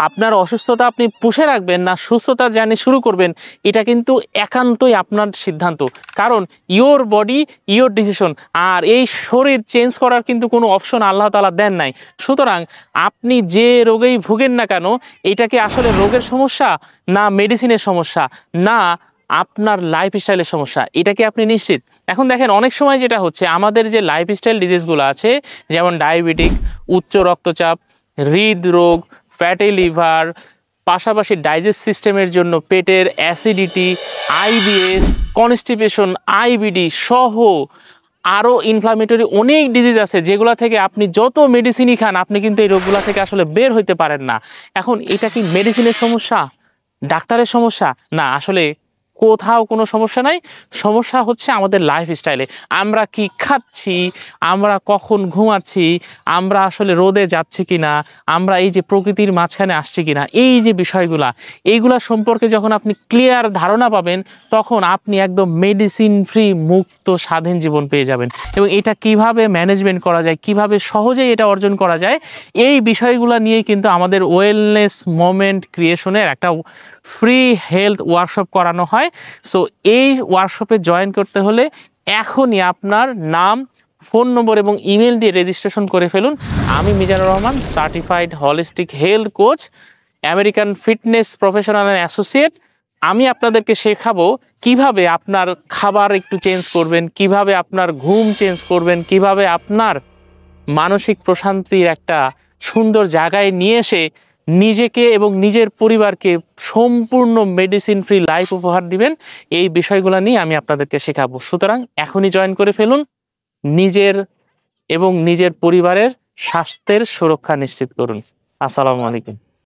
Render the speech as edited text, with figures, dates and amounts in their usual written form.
আপনার অসুস্থতা আপনি পুষে রাখবেন না সুস্থতার জার্নি শুরু করবেন, এটা কিন্তু একান্তই আপনার সিদ্ধান্ত। কারণ ইওর বডি ইওর ডিসিশন, আর এই শরীর চেঞ্জ করার কিন্তু কোনো অপশন আল্লাহ তাআলা দেন নাই। সুতরাং আপনি যে রোগেই ভুগেন না কেন, এটাকে আসলে রোগের সমস্যা না মেডিসিনের সমস্যা না আপনার লাইফস্টাইলের সমস্যা, এটা কি আপনি নিশ্চিত? এখন দেখেন অনেক সময় যেটা হচ্ছে, আমাদের যে লাইফস্টাইল ডিজিজগুলো আছে, যেমন ডায়াবেটিক, উচ্চ রক্তচাপ, হৃদরোগ, ফ্যাটি লিভার, পাশাপাশি ডাইজেস্ট সিস্টেমের জন্য পেটের অ্যাসিডিটি, আইবিএস, কনস্টিপেশন, আইবিডি সহ আরও ইনফ্লামেটরি অনেক ডিজিজ আছে, যেগুলো থেকে আপনি যত মেডিসিনই খান আপনি কিন্তু এই রোগগুলো থেকে আসলে বের হইতে পারেন না। এখন এটা কি মেডিসিনের সমস্যা, ডাক্তারের সমস্যা? না, আসলে কোথাও কোনো সমস্যা নাই। সমস্যা হচ্ছে আমাদের লাইফস্টাইলে। আমরা কি খাচ্ছি, আমরা কখন ঘুমাচ্ছি, আমরা আসলে রোদে যাচ্ছি কিনা, আমরা এই যে প্রকৃতির মাঝখানে আসছি কিনা, এই যে বিষয়গুলা, এইগুলা সম্পর্কে যখন আপনি ক্লিয়ার ধারণা পাবেন, তখন আপনি একদম মেডিসিন ফ্রি মুক্ত স্বাধীন জীবন পেয়ে যাবেন। এবং এটা কিভাবে ম্যানেজমেন্ট করা যায়, কিভাবে সহজেই এটা অর্জন করা যায়, এই বিষয়গুলো নিয়েই কিন্তু আমাদের ওয়েলনেস মোমেন্ট ক্রিয়েশনের একটা ফ্রি হেলথ ওয়ার্কশপ করানো হয়। সো এই ওয়ার্কশপে জয়েন করতে হলে এখনই আপনার নাম, ফোন নম্বর এবং ইমেল দিয়ে রেজিস্ট্রেশন করে ফেলুন। আমি Mizanur Rahman, certified holistic health coach, American fitness professional and associate. আমি আপনাদেরকে শেখাবো কিভাবে আপনার খাবার একটু চেঞ্জ করবেন, কিভাবে আপনার ঘুম চেঞ্জ করবেন, কিভাবে আপনার মানসিক প্রশান্তির একটা সুন্দর জায়গায় নিয়ে এসে নিজেকে এবং নিজের পরিবারকে সম্পূর্ণ মেডিসিন ফ্রি লাইফ উপহার দিবেন। এই বিষয়গুলো নিয়ে আমি আপনাদেরকে শেখাবো। সুতরাং এখনই জয়েন করে ফেলুন। নিজের এবং নিজের পরিবারের স্বাস্থ্যের সুরক্ষা নিশ্চিত করুন। আসসালামু আলাইকুম।